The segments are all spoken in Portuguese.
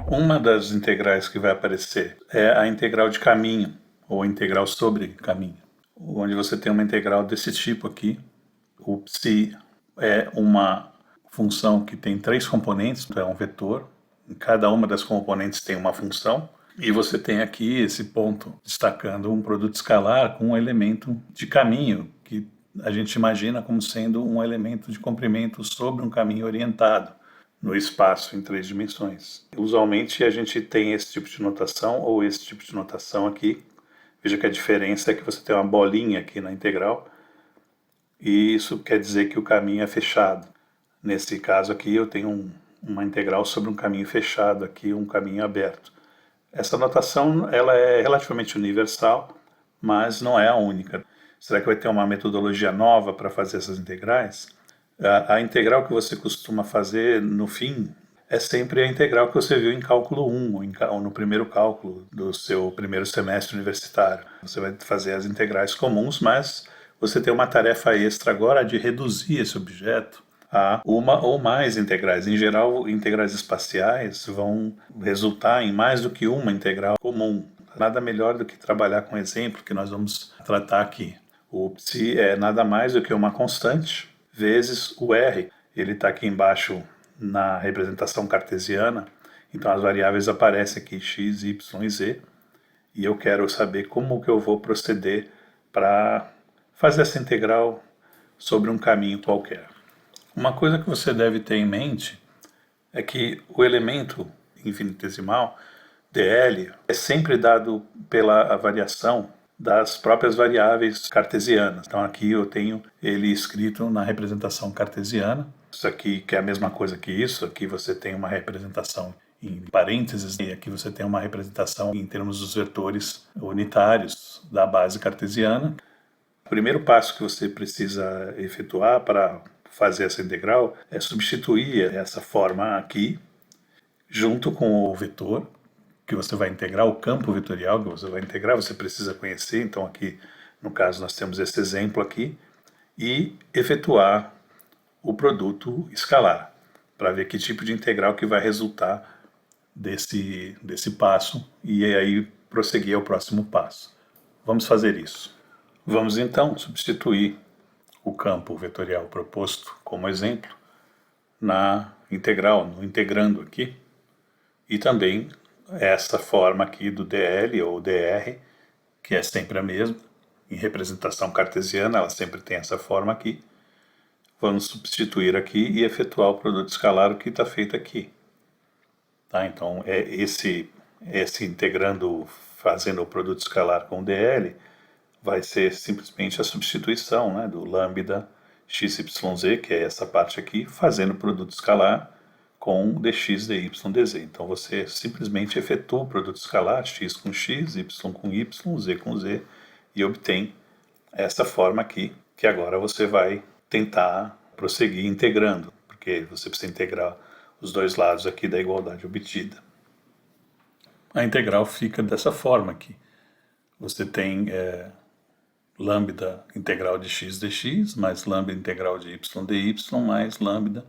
Uma das integrais que vai aparecer é a integral de caminho, ou integral sobre caminho, onde você tem uma integral desse tipo aqui. O psi é uma função que tem 3 componentes, então é um vetor. Em cada uma das componentes tem uma função. E você tem aqui esse ponto destacando um produto escalar com um elemento de caminho, que a gente imagina como sendo um elemento de comprimento sobre um caminho orientado no espaço em 3 dimensões. Usualmente a gente tem esse tipo de notação ou esse tipo de notação aqui. Veja que a diferença é que você tem uma bolinha aqui na integral e isso quer dizer que o caminho é fechado. Nesse caso aqui eu tenho uma integral sobre um caminho fechado aqui, um caminho aberto. Essa notação ela é relativamente universal, mas não é a única. Será que vai ter uma metodologia nova para fazer essas integrais? A integral que você costuma fazer no fim é sempre a integral que você viu em cálculo 1, ou no primeiro cálculo do seu primeiro semestre universitário. Você vai fazer as integrais comuns, mas você tem uma tarefa extra agora de reduzir esse objeto a uma ou mais integrais. Em geral, integrais espaciais vão resultar em mais do que uma integral comum. Nada melhor do que trabalhar com o exemplo que nós vamos tratar aqui. O psi é nada mais do que uma constante vezes o r. Ele está aqui embaixo na representação cartesiana, então as variáveis aparecem aqui x, y e z, e eu quero saber como que eu vou proceder para fazer essa integral sobre um caminho qualquer. Uma coisa que você deve ter em mente é que o elemento infinitesimal, dl, é sempre dado pela variação das próprias variáveis cartesianas. Então aqui eu tenho ele escrito na representação cartesiana. Isso aqui que é a mesma coisa que isso, aqui você tem uma representação em parênteses e aqui você tem uma representação em termos dos vetores unitários da base cartesiana. O primeiro passo que você precisa efetuar para fazer essa integral é substituir essa forma aqui junto com o vetor que você vai integrar, o campo vetorial que você vai integrar, você precisa conhecer. Então aqui, no caso, nós temos esse exemplo aqui, e efetuar o produto escalar, para ver que tipo de integral que vai resultar desse passo, e aí prosseguir ao próximo passo. Vamos fazer isso. Vamos então substituir o campo vetorial proposto como exemplo na integral, no integrando aqui, e também essa forma aqui do dl ou dr, que é sempre a mesma, em representação cartesiana ela sempre tem essa forma aqui. Vamos substituir aqui e efetuar o produto escalar, o que está feito aqui. Tá? Então, esse integrando, fazendo o produto escalar com dl, vai ser simplesmente a substituição, né, do lambda xyz, que é essa parte aqui, fazendo o produto escalar com dx, dy, dz. Então você simplesmente efetua o produto escalar, x com x, y com y, z com z, e obtém essa forma aqui, que agora você vai tentar prosseguir integrando, porque você precisa integrar os dois lados aqui da igualdade obtida. A integral fica dessa forma aqui. Você tem lambda integral de x dx, mais lambda integral de y dy, mais lambda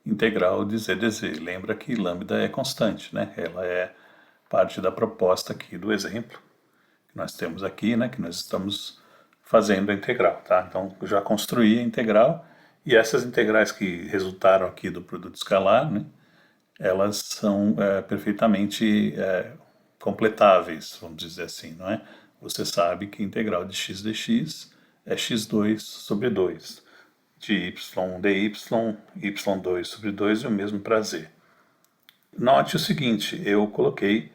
integral de z dz. Lembra que lambda é constante, né? Ela é parte da proposta aqui do exemplo que nós temos aqui, né? Que nós estamos fazendo a integral, tá? Então, eu já construí a integral, e essas integrais que resultaram aqui do produto escalar, né? Elas são perfeitamente completáveis, vamos dizer assim, não é? Você sabe que a integral de x dx é x2 sobre 2, de y dy, y2 sobre 2 e o mesmo para z. Note o seguinte, eu coloquei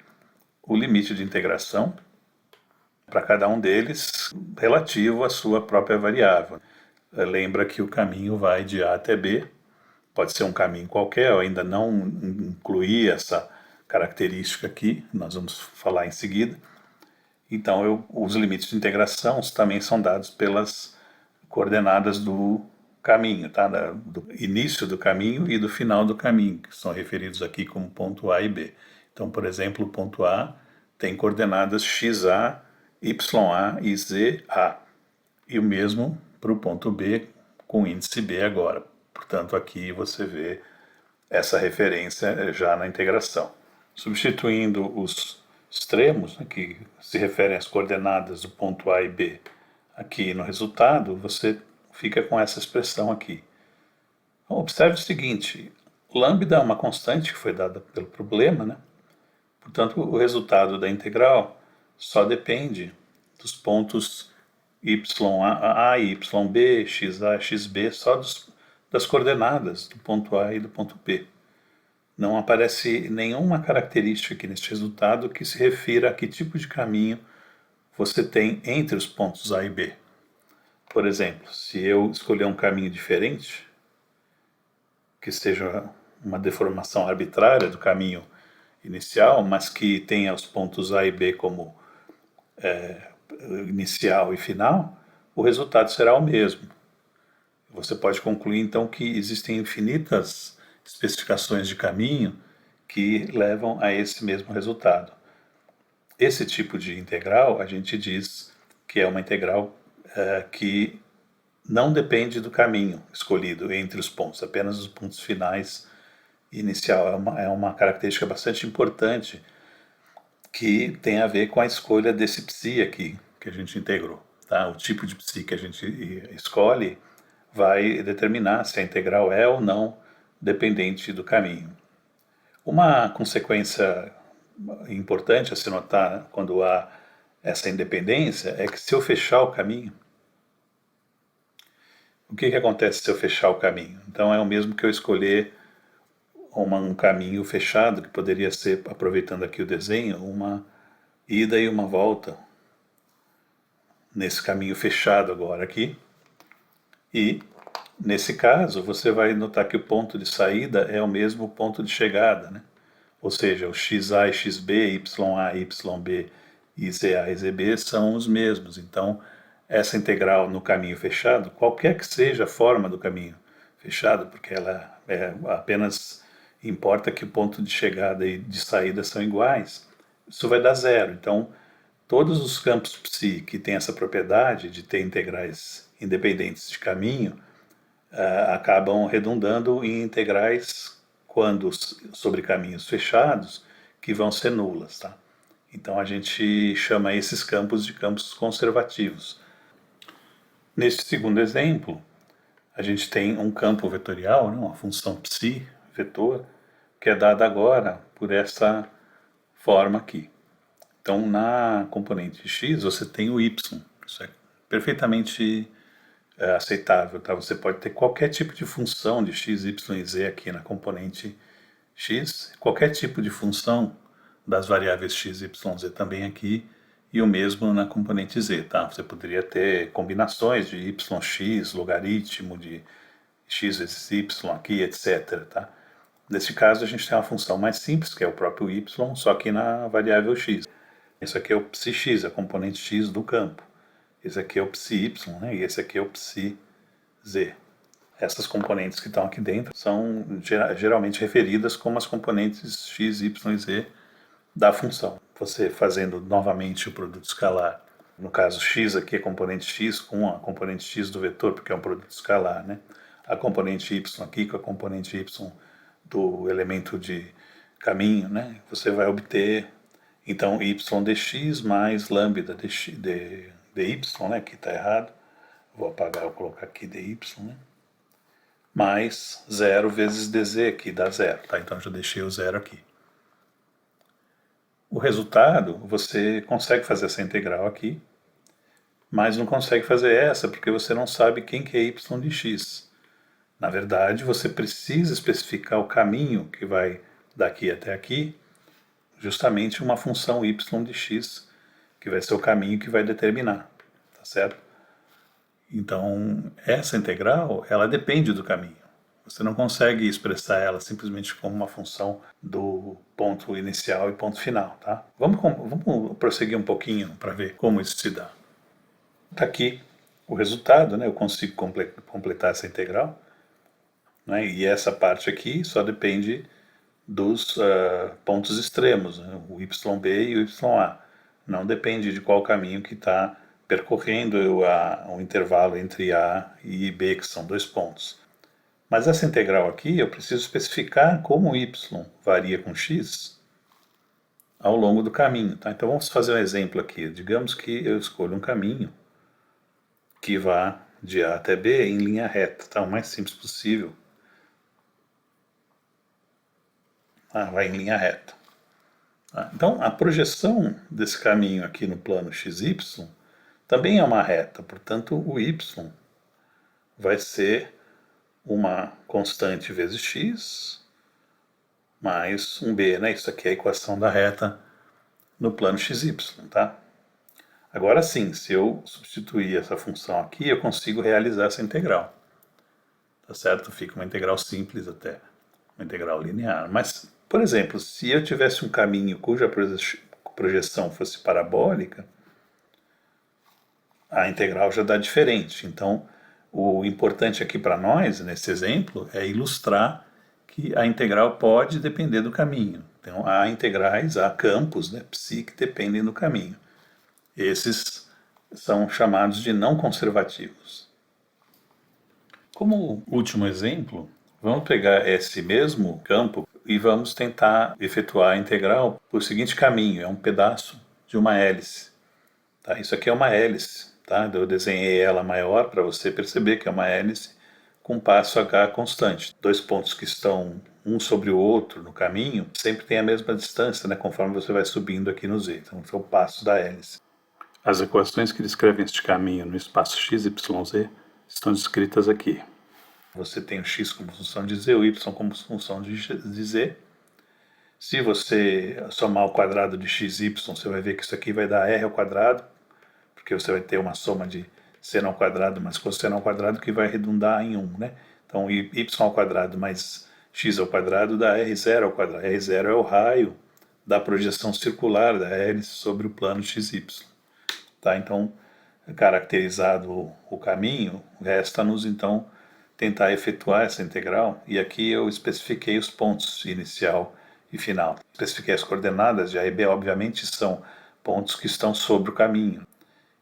o limite de integração para cada um deles relativo à sua própria variável. Lembra que o caminho vai de A até B, pode ser um caminho qualquer, eu ainda não incluí essa característica aqui, nós vamos falar em seguida. Então, os limites de integração também são dados pelas coordenadas do caminho, tá? Do início do caminho e do final do caminho, que são referidos aqui como ponto A e B. Então, por exemplo, o ponto A tem coordenadas xa YA e ZA. E o mesmo para o ponto B com índice B agora. Portanto, aqui você vê essa referência já na integração. Substituindo os extremos, né, que se referem às coordenadas do ponto A e B, aqui no resultado, você fica com essa expressão aqui. Então, observe o seguinte, lambda é uma constante que foi dada pelo problema, né? Portanto, o resultado da integral só depende dos pontos YA e YB, XA e XB, só das coordenadas do ponto A e do ponto B. Não aparece nenhuma característica aqui neste resultado que se refira a que tipo de caminho você tem entre os pontos A e B. Por exemplo, se eu escolher um caminho diferente, que seja uma deformação arbitrária do caminho inicial, mas que tenha os pontos A e B como inicial e final, o resultado será o mesmo. Você pode concluir então que existem infinitas especificações de caminho que levam a esse mesmo resultado. Esse tipo de integral a gente diz que é uma integral que não depende do caminho escolhido entre os pontos, apenas os pontos finais e inicial. É uma característica bastante importante que tem a ver com a escolha desse psi aqui que a gente integrou. Tá? O tipo de psi que a gente escolhe vai determinar se a integral é ou não dependente do caminho. Uma consequência importante a se notar, né, quando há essa independência é que se eu fechar o caminho, o que acontece se eu fechar o caminho? Então é o mesmo que eu escolher um caminho fechado, que poderia ser, aproveitando aqui o desenho, uma ida e uma volta nesse caminho fechado agora aqui. E, nesse caso, você vai notar que o ponto de saída é o mesmo ponto de chegada, né? Ou seja, o XA e XB, YA e YB e ZA e ZB são os mesmos. Então, essa integral no caminho fechado, qualquer que seja a forma do caminho fechado, porque ela apenas importa que o ponto de chegada e de saída são iguais, isso vai dar zero. Então, todos os campos psi que têm essa propriedade de ter integrais independentes de caminho acabam redundando em integrais quando sobre caminhos fechados que vão ser nulas, tá? Então a gente chama esses campos de campos conservativos. Neste segundo exemplo, a gente tem um campo vetorial, né, uma função psi, vetor, que é dada agora por essa forma aqui. Então, na componente x, você tem o y. Isso é perfeitamente aceitável. Tá? Você pode ter qualquer tipo de função de x, y e z aqui na componente x, qualquer tipo de função das variáveis x, y, z também aqui, e o mesmo na componente z. Tá? Você poderia ter combinações de yx, logaritmo de x vezes y aqui, etc. Tá? Nesse caso, a gente tem uma função mais simples, que é o próprio y, só que na variável x. Isso aqui é o psi-x, a componente x do campo. Esse aqui é o psi-y, né? E esse aqui é o psi-z. Essas componentes que estão aqui dentro são geralmente referidas como as componentes x, y e z da função. Você fazendo novamente o produto escalar, no caso x aqui é componente x com a componente x do vetor, porque é um produto escalar, né? A componente y aqui com a componente y do elemento de caminho, né? Você vai obter então y dx mais lambda dy, né, que está errado, vou apagar, vou colocar aqui dy, né, mais 0 vezes dz, que dá zero, tá? Então já deixei o zero aqui. O resultado, você consegue fazer essa integral aqui, mas não consegue fazer essa porque você não sabe quem que é y de x. Na verdade, você precisa especificar o caminho que vai daqui até aqui, justamente uma função y de x, que vai ser o caminho que vai determinar, tá certo? Então, essa integral, ela depende do caminho. Você não consegue expressar ela simplesmente como uma função do ponto inicial e ponto final, tá? Vamos prosseguir um pouquinho para ver como isso se dá. Está aqui o resultado, né? Eu consigo completar essa integral, né? E essa parte aqui só depende dos pontos extremos, né? O YB e o YA. não depende de qual caminho que está percorrendo o intervalo entre A e B, que são 2 pontos. Mas essa integral aqui, eu preciso especificar como y varia com x ao longo do caminho. Tá? Então vamos fazer um exemplo aqui. Digamos que eu escolho um caminho que vá de A até B em linha reta, tá? O mais simples possível. Vai em linha reta. Então, a projeção desse caminho aqui no plano xy também é uma reta, portanto, o y vai ser uma constante vezes x mais um b, né? Isso aqui é a equação da reta no plano xy, tá? Agora sim, se eu substituir essa função aqui, eu consigo realizar essa integral. Tá certo? Fica uma integral simples até, uma integral linear. Mas, por exemplo, se eu tivesse um caminho cuja projeção fosse parabólica, a integral já dá diferente. Então, o importante aqui para nós, nesse exemplo, é ilustrar que a integral pode depender do caminho. Então, há integrais, há campos, né, psi, que dependem do caminho. Esses são chamados de não conservativos. Como último exemplo, vamos pegar esse mesmo campo e vamos tentar efetuar a integral por seguinte caminho, é um pedaço de uma hélice. Tá? Isso aqui é uma hélice, tá? Eu desenhei ela maior para você perceber que é uma hélice com passo h constante. 2 pontos que estão um sobre o outro no caminho sempre tem a mesma distância, né? Conforme você vai subindo aqui no z. Então, esse é o passo da hélice. As equações que descrevem este caminho no espaço x, y, z estão descritas aqui. Você tem o x como função de z, o y como função de z. Se você somar o quadrado de x, y, você vai ver que isso aqui vai dar r ao quadrado, porque você vai ter uma soma de seno ao quadrado mais cosseno ao quadrado que vai redundar em 1, né? Então, y ao quadrado mais x ao quadrado dá r0 ao quadrado. R0 é o raio da projeção circular da hélice sobre o plano xy. Tá? Então, caracterizado o caminho, resta-nos então tentar efetuar essa integral, e aqui eu especifiquei os pontos inicial e final. Especifiquei as coordenadas de A e B, obviamente são pontos que estão sobre o caminho.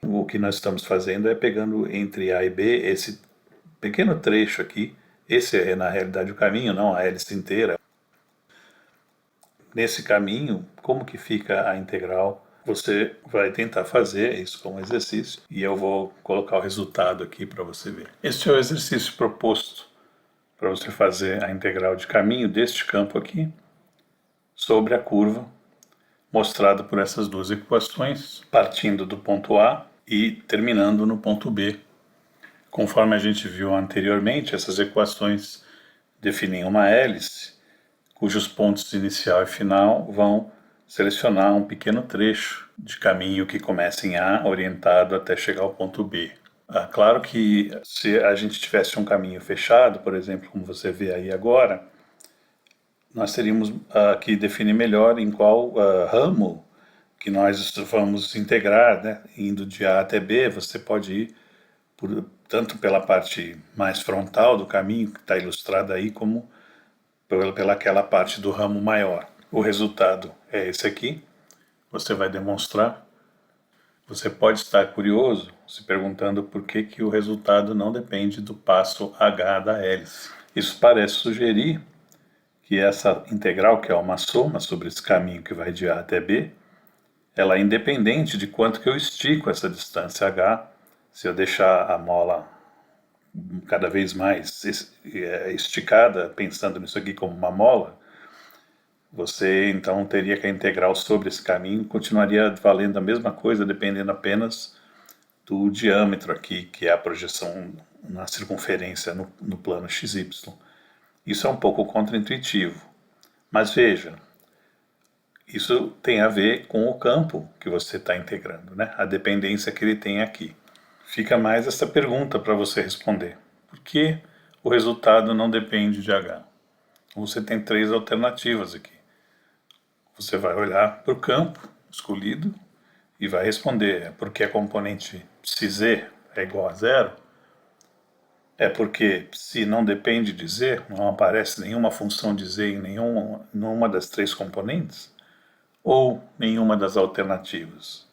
O que nós estamos fazendo é pegando entre A e B esse pequeno trecho aqui, esse é na realidade o caminho, não a hélice inteira. Nesse caminho, como que fica a integral? Você vai tentar fazer isso como exercício e eu vou colocar o resultado aqui para você ver. Este é o exercício proposto para você fazer a integral de caminho deste campo aqui sobre a curva, mostrado por essas duas equações, partindo do ponto A e terminando no ponto B. Conforme a gente viu anteriormente, essas equações definem uma hélice, cujos pontos inicial e final vão selecionar um pequeno trecho de caminho que começa em A, orientado até chegar ao ponto B. Claro que se a gente tivesse um caminho fechado, por exemplo, como você vê aí agora, nós teríamos que definir melhor em qual ramo que nós vamos integrar, né? Indo de A até B, você pode ir tanto pela parte mais frontal do caminho, que está ilustrada aí, como pelaquela parte do ramo maior. O resultado é esse aqui, você vai demonstrar. Você pode estar curioso, se perguntando por que o resultado não depende do passo H da hélice. Isso parece sugerir que essa integral, que é uma soma sobre esse caminho que vai de A até B, ela é independente de quanto que eu estico essa distância H. Se eu deixar a mola cada vez mais esticada, pensando nisso aqui como uma mola, você então teria que a integral sobre esse caminho continuaria valendo a mesma coisa, dependendo apenas do diâmetro aqui, que é a projeção na circunferência no plano XY. Isso é um pouco contraintuitivo, mas veja, isso tem a ver com o campo que você está integrando, né? A dependência que ele tem aqui. Fica mais essa pergunta para você responder. Por que o resultado não depende de H? Você tem 3 alternativas aqui. Você vai olhar para o campo escolhido e vai responder: é porque a componente ψz é igual a zero? É porque psi não depende de z? Não aparece nenhuma função de z em nenhuma das 3 componentes? Ou nenhuma das alternativas?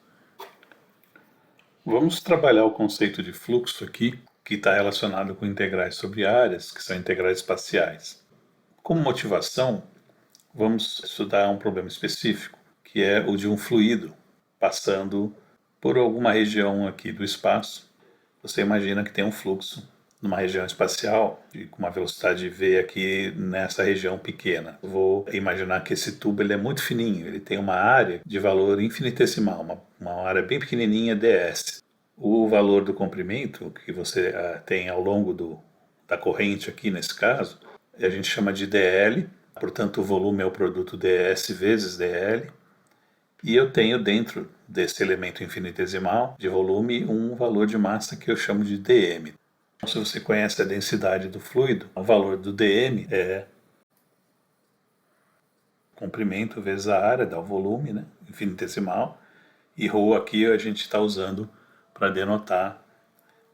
Vamos trabalhar o conceito de fluxo aqui, que está relacionado com integrais sobre áreas, que são integrais espaciais. Como motivação, vamos estudar um problema específico, que é o de um fluido passando por alguma região aqui do espaço. Você imagina que tem um fluxo numa região espacial com uma velocidade v aqui nessa região pequena. Vou imaginar que esse tubo ele é muito fininho, ele tem uma área de valor infinitesimal, uma área bem pequenininha, ds. O valor do comprimento que você tem ao longo da corrente aqui nesse caso, a gente chama de dl, portanto o volume é o produto ds vezes dl, e eu tenho dentro desse elemento infinitesimal de volume um valor de massa que eu chamo de dm. Então, se você conhece a densidade do fluido, o valor do dm é comprimento vezes a área, dá o volume, né, infinitesimal, e ρ aqui a gente está usando para denotar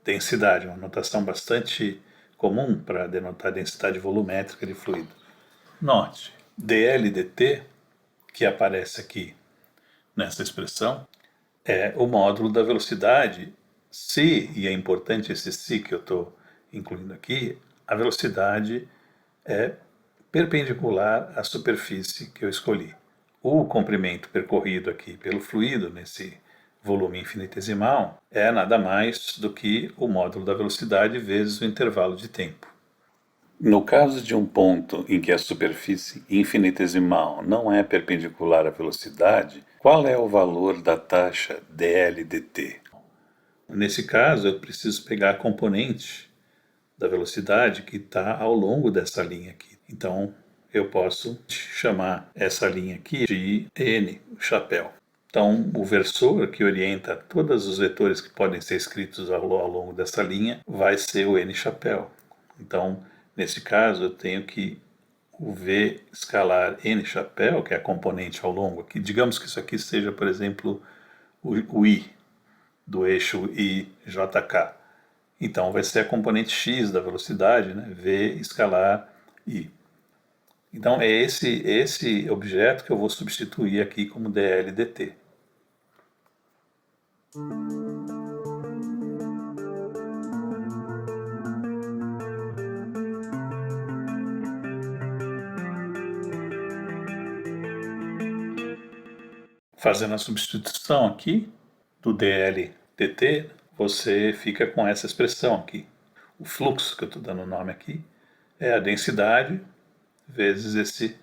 densidade, uma notação bastante comum para denotar densidade volumétrica de fluido. Note, dl dt, que aparece aqui nessa expressão, é o módulo da velocidade se, e é importante esse se que eu estou incluindo aqui, a velocidade é perpendicular à superfície que eu escolhi. O comprimento percorrido aqui pelo fluido, nesse volume infinitesimal, é nada mais do que o módulo da velocidade vezes o intervalo de tempo. No caso de um ponto em que a superfície infinitesimal não é perpendicular à velocidade, qual é o valor da taxa dl dt? Nesse caso, eu preciso pegar a componente da velocidade que está ao longo dessa linha aqui. Então, eu posso chamar essa linha aqui de n, o chapéu. Então, o versor que orienta todos os vetores que podem ser escritos ao longo dessa linha vai ser o n chapéu. Então, nesse caso, eu tenho que o v escalar n chapéu, que é a componente ao longo aqui, digamos que isso aqui seja, por exemplo, o i, do eixo ijk. Então, vai ser a componente x da velocidade, né? V escalar i. Então, é esse objeto que eu vou substituir aqui como dl dt. Fazendo a substituição aqui do dl dt, você fica com essa expressão aqui. O fluxo, que eu estou dando o nome aqui, é a densidade vezes esse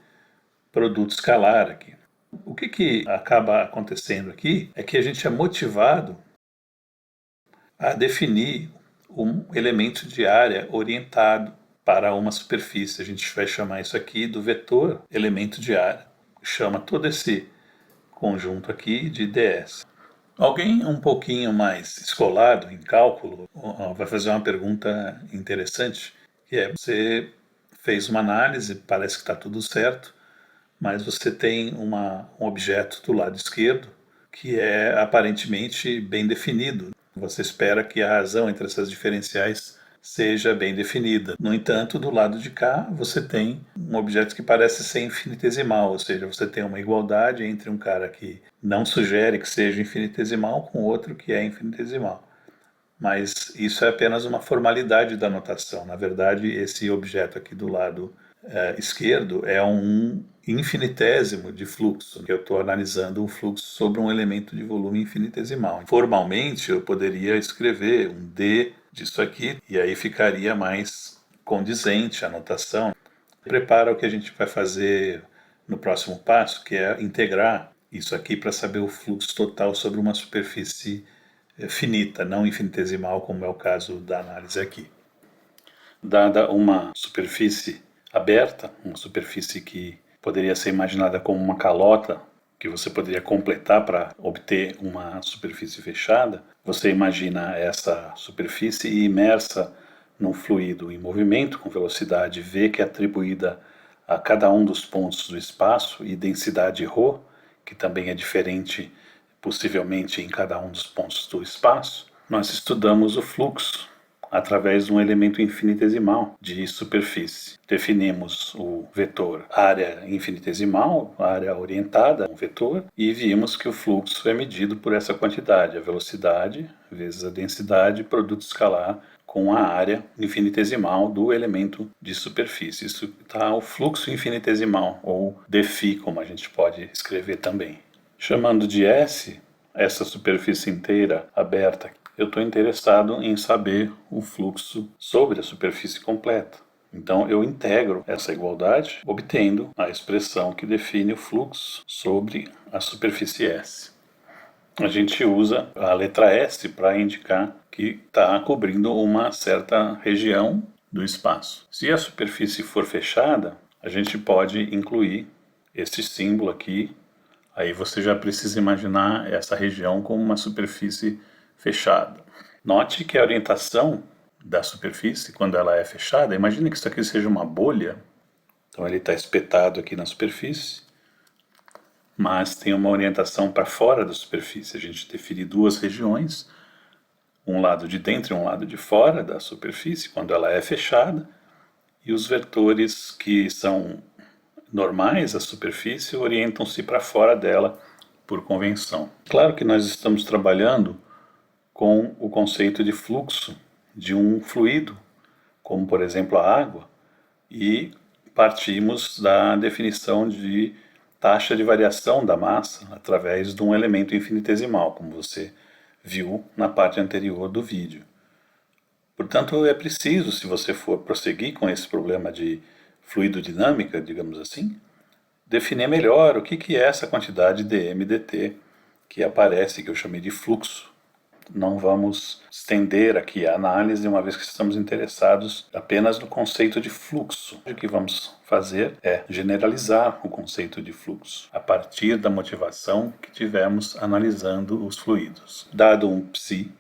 produto escalar aqui. O que acaba acontecendo aqui é que a gente é motivado a definir um elemento de área orientado para uma superfície. A gente vai chamar isso aqui do vetor elemento de área. Chama todo esse conjunto aqui de ds. Alguém um pouquinho mais escolado em cálculo vai fazer uma pergunta interessante, que é: você fez uma análise, parece que está tudo certo, mas você tem um objeto do lado esquerdo que é aparentemente bem definido. Você espera que a razão entre essas diferenciais seja bem definida. No entanto, do lado de cá, você tem um objeto que parece ser infinitesimal, ou seja, você tem uma igualdade entre um cara que não sugere que seja infinitesimal com outro que é infinitesimal. Mas isso é apenas uma formalidade da notação. Na verdade, esse objeto aqui do lado esquerdo é um infinitésimo de fluxo. Eu estou analisando um fluxo sobre um elemento de volume infinitesimal. Formalmente, eu poderia escrever um d disso aqui, e aí ficaria mais condizente a notação. Prepara o que a gente vai fazer no próximo passo, que é integrar isso aqui para saber o fluxo total sobre uma superfície finita, não infinitesimal, como é o caso da análise aqui. Dada uma superfície aberta, uma superfície que poderia ser imaginada como uma calota, que você poderia completar para obter uma superfície fechada, você imagina essa superfície imersa num fluido em movimento com velocidade v, que é atribuída a cada um dos pontos do espaço, e densidade ρ, que também é diferente possivelmente em cada um dos pontos do espaço. Nós estudamos o fluxo através de um elemento infinitesimal de superfície. Definimos o vetor área infinitesimal, área orientada, um vetor, e vimos que o fluxo é medido por essa quantidade, a velocidade vezes a densidade, produto escalar com a área infinitesimal do elemento de superfície. Isso está o fluxo infinitesimal, ou dφ, como a gente pode escrever também. Chamando de S, essa superfície inteira aberta, eu estou interessado em saber o fluxo sobre a superfície completa. Então eu integro essa igualdade, obtendo a expressão que define o fluxo sobre a superfície S. A gente usa a letra S para indicar que está cobrindo uma certa região do espaço. Se a superfície for fechada, a gente pode incluir esse símbolo aqui. Aí você já precisa imaginar essa região como uma superfície fechada. Note que a orientação da superfície, quando ela é fechada, imagine que isso aqui seja uma bolha. Então ele está espetado aqui na superfície, mas tem uma orientação para fora da superfície. A gente define duas regiões, um lado de dentro e um lado de fora da superfície, quando ela é fechada, e os vetores que são normais à superfície orientam-se para fora dela por convenção. Claro que nós estamos trabalhando com o conceito de fluxo de um fluido, como por exemplo a água, e partimos da definição de taxa de variação da massa através de um elemento infinitesimal, como você viu na parte anterior do vídeo. Portanto, é preciso, se você for prosseguir com esse problema de fluidodinâmica, digamos assim, definir melhor o que é essa quantidade dm dt que aparece, que eu chamei de fluxo. Não vamos estender aqui a análise, uma vez que estamos interessados apenas no conceito de fluxo. O que vamos fazer é generalizar o conceito de fluxo a partir da motivação que tivemos analisando os fluidos. Dado um psi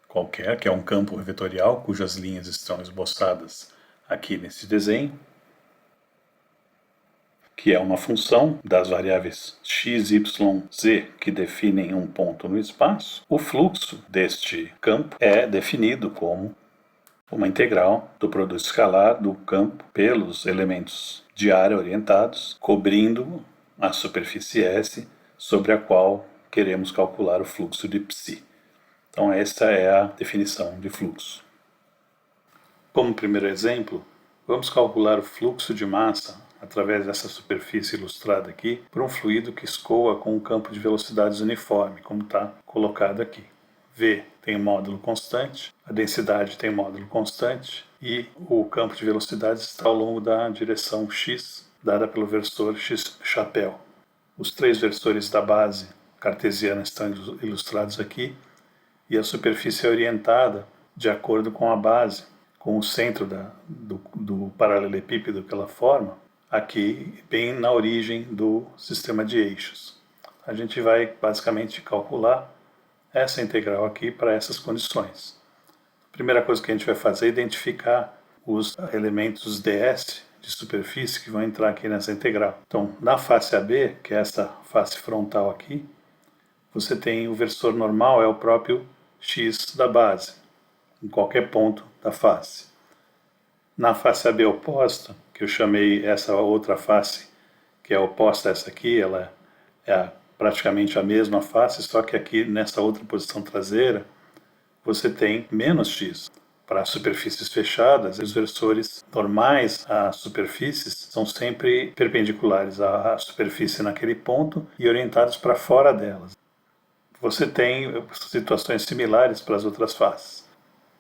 qualquer, que é um campo vetorial cujas linhas estão esboçadas aqui nesse desenho, que é uma função das variáveis x, y, z que definem um ponto no espaço, o fluxo deste campo é definido como uma integral do produto escalar do campo pelos elementos de área orientados, cobrindo a superfície S sobre a qual queremos calcular o fluxo de psi. Então essa é a definição de fluxo. Como primeiro exemplo, vamos calcular o fluxo de massa através dessa superfície ilustrada aqui, por um fluido que escoa com um campo de velocidades uniforme, como está colocado aqui. V tem módulo constante, a densidade tem módulo constante e o campo de velocidades está ao longo da direção x, dada pelo versor x chapéu. Os três versores da base cartesiana estão ilustrados aqui e a superfície é orientada de acordo com a base, com o centro do paralelepípedo que ela forma, aqui bem na origem do sistema de eixos. A gente vai basicamente calcular essa integral aqui para essas condições. A primeira coisa que a gente vai fazer é identificar os elementos ds de superfície que vão entrar aqui nessa integral. Então, na face AB, que é essa face frontal aqui, você tem o versor normal, é o próprio x da base, em qualquer ponto da face. Na face AB oposta, que eu chamei essa outra face, que é oposta a essa aqui, ela é praticamente a mesma face, só que aqui nessa outra posição traseira, você tem menos x. Para superfícies fechadas, os versores normais às superfícies são sempre perpendiculares à superfície naquele ponto e orientados para fora delas. Você tem situações similares para as outras faces.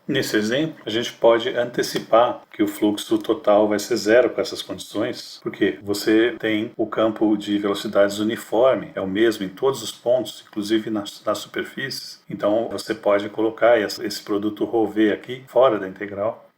Nesse exemplo, a gente pode antecipar que o fluxo total vai ser zero com essas condições, porque você tem o campo de velocidades uniforme, é o mesmo em todos os pontos, inclusive nas superfícies. Então você pode colocar esse produto ρV aqui fora da integral.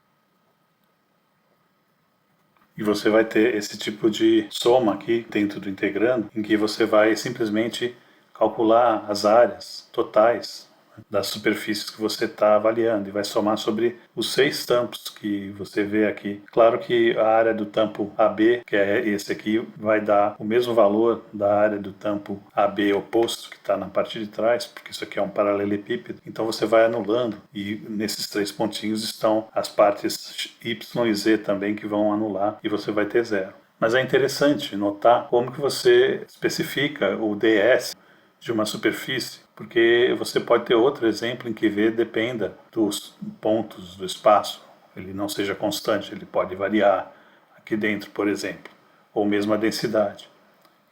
E você vai ter esse tipo de soma aqui dentro do integrando, em que você vai simplesmente calcular as áreas totais das superfícies que você está avaliando e vai somar sobre os 6 tampos que você vê aqui. Claro que a área do tampo AB, que é esse aqui, vai dar o mesmo valor da área do tampo AB oposto, que está na parte de trás, porque isso aqui é um paralelepípedo. Então você vai anulando e nesses 3 pontinhos estão as partes Y e Z também que vão anular e você vai ter zero. Mas é interessante notar como que você especifica o ds de uma superfície, porque você pode ter outro exemplo em que V dependa dos pontos do espaço, ele não seja constante, ele pode variar aqui dentro, por exemplo, ou mesmo a densidade.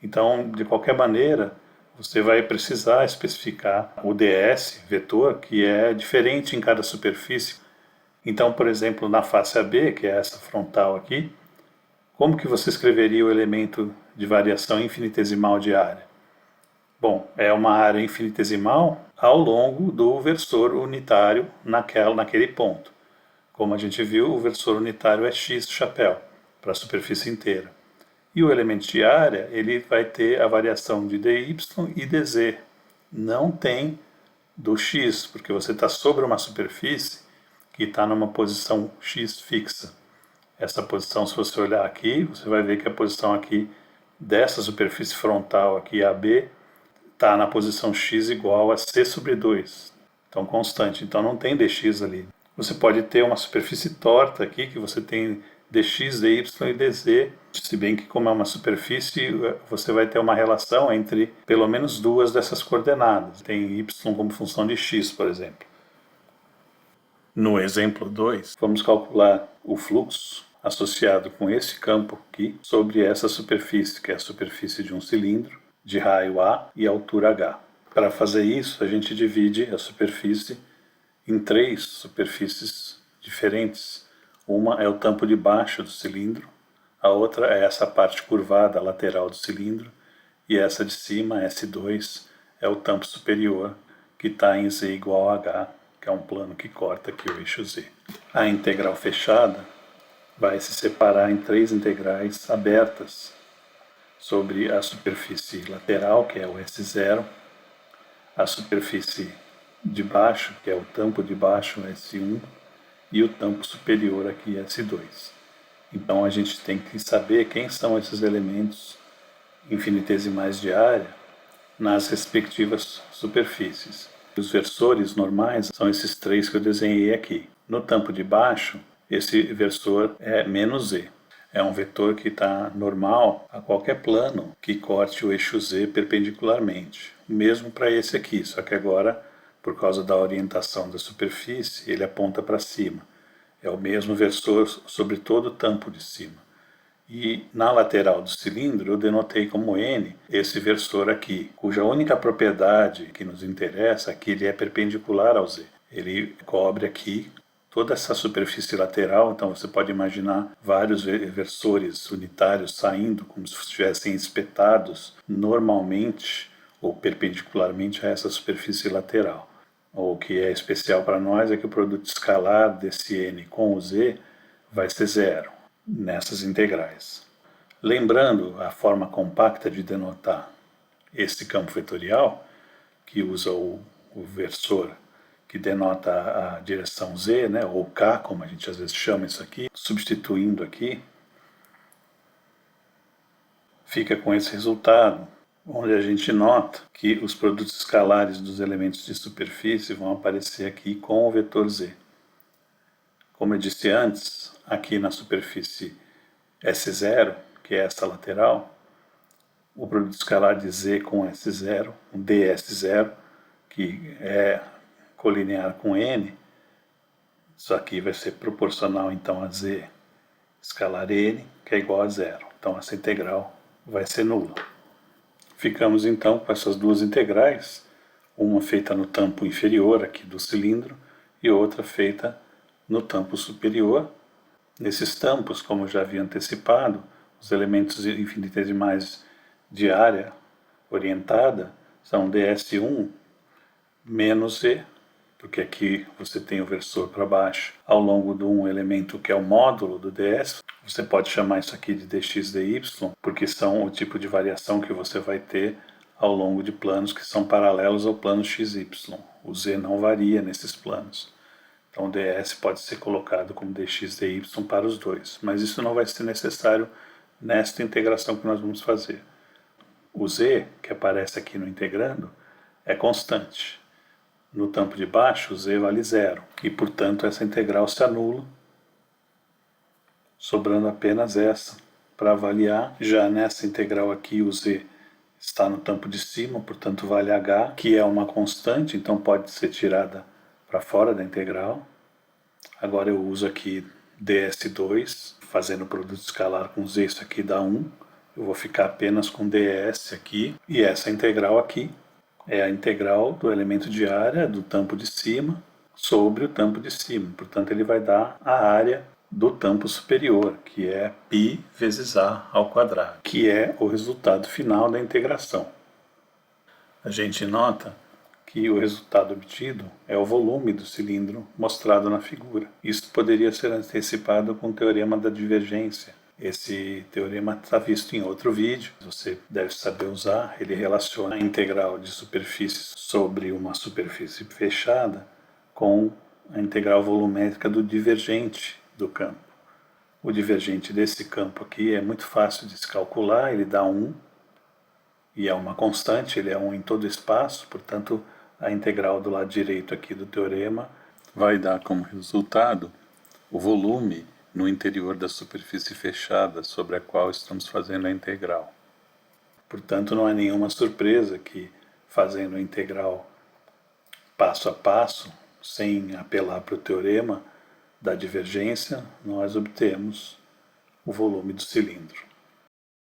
Então, de qualquer maneira, você vai precisar especificar o ds, vetor, que é diferente em cada superfície. Então, por exemplo, na face AB, que é essa frontal aqui, como que você escreveria o elemento de variação infinitesimal de área? Bom, é uma área infinitesimal ao longo do versor unitário naquele ponto. Como a gente viu, o versor unitário é x do chapéu, para a superfície inteira. E o elemento de área, ele vai ter a variação de dy e dz. Não tem do x, porque você está sobre uma superfície que está numa posição x fixa. Essa posição, se você olhar aqui, você vai ver que a posição aqui dessa superfície frontal aqui, AB, está na posição x igual a c sobre 2, então constante, então não tem dx ali. Você pode ter uma superfície torta aqui, que você tem dx, dy e dz, se bem que como é uma superfície, você vai ter uma relação entre pelo menos duas dessas coordenadas. Tem y como função de x, por exemplo. No exemplo 2, vamos calcular o fluxo associado com esse campo aqui sobre essa superfície, que é a superfície de um cilindro, de raio A e altura H. Para fazer isso, a gente divide a superfície em 3 superfícies diferentes. Uma é o tampo de baixo do cilindro, a outra é essa parte curvada lateral do cilindro, e essa de cima, S2, é o tampo superior, que está em Z igual a H, que é um plano que corta aqui o eixo Z. A integral fechada vai se separar em 3 integrais abertas, sobre a superfície lateral, que é o S0, a superfície de baixo, que é o tampo de baixo, S1, e o tampo superior aqui, S2. Então a gente tem que saber quem são esses elementos infinitesimais de área nas respectivas superfícies. Os versores normais são esses 3 que eu desenhei aqui. No tampo de baixo, esse versor é menos Z. É um vetor que está normal a qualquer plano que corte o eixo Z perpendicularmente. Mesmo para esse aqui, só que agora, por causa da orientação da superfície, ele aponta para cima. É o mesmo versor sobre todo o tampo de cima. E na lateral do cilindro eu denotei como N esse versor aqui, cuja única propriedade que nos interessa é que ele é perpendicular ao Z. Ele cobre aqui toda essa superfície lateral, então você pode imaginar vários versores unitários saindo como se estivessem espetados normalmente ou perpendicularmente a essa superfície lateral. O que é especial para nós é que o produto escalar desse N com o Z vai ser zero nessas integrais. Lembrando a forma compacta de denotar esse campo vetorial, que usa o versor que denota a direção Z, né, ou K, como a gente às vezes chama isso aqui, substituindo aqui, fica com esse resultado, onde a gente nota que os produtos escalares dos elementos de superfície vão aparecer aqui com o vetor Z. Como eu disse antes, aqui na superfície S0, que é essa lateral, o produto escalar de Z com S0, o ds0, que é colinear com N, isso aqui vai ser proporcional então a Z escalar N, que é igual a zero. Então essa integral vai ser nula. Ficamos então com essas duas integrais, uma feita no tampo inferior aqui do cilindro e outra feita no tampo superior. Nesses tampos, como eu já havia antecipado, os elementos infinitesimais de área orientada são ds1 menos Z, porque aqui você tem o versor para baixo ao longo de um elemento que é o módulo do ds. Você pode chamar isso aqui de dx dy, porque são o tipo de variação que você vai ter ao longo de planos que são paralelos ao plano xy. O z não varia nesses planos. Então o ds pode ser colocado como dx dy para os dois, mas isso não vai ser necessário nesta integração que nós vamos fazer. O z, que aparece aqui no integrando, é constante. No tampo de baixo, o z vale zero, e portanto essa integral se anula, sobrando apenas essa para avaliar. Já nessa integral aqui, o z está no tampo de cima, portanto vale h, que é uma constante, então pode ser tirada para fora da integral. Agora eu uso aqui ds2, fazendo o produto escalar com z, isso aqui dá 1. Eu vou ficar apenas com ds aqui, e essa integral aqui é a integral do elemento de área do tampo de cima sobre o tampo de cima. Portanto, ele vai dar a área do tampo superior, que é π vezes a ao quadrado, que é o resultado final da integração. A gente nota que o resultado obtido é o volume do cilindro mostrado na figura. Isso poderia ser antecipado com o teorema da divergência. Esse teorema está visto em outro vídeo, você deve saber usar. Ele relaciona a integral de superfície sobre uma superfície fechada com a integral volumétrica do divergente do campo. O divergente desse campo aqui é muito fácil de se calcular, ele dá 1, e é uma constante, ele é 1 em todo espaço, portanto a integral do lado direito aqui do teorema vai dar como resultado o volume no interior da superfície fechada sobre a qual estamos fazendo a integral. Portanto, não é nenhuma surpresa que, fazendo a integral passo a passo, sem apelar para o teorema da divergência, nós obtemos o volume do cilindro.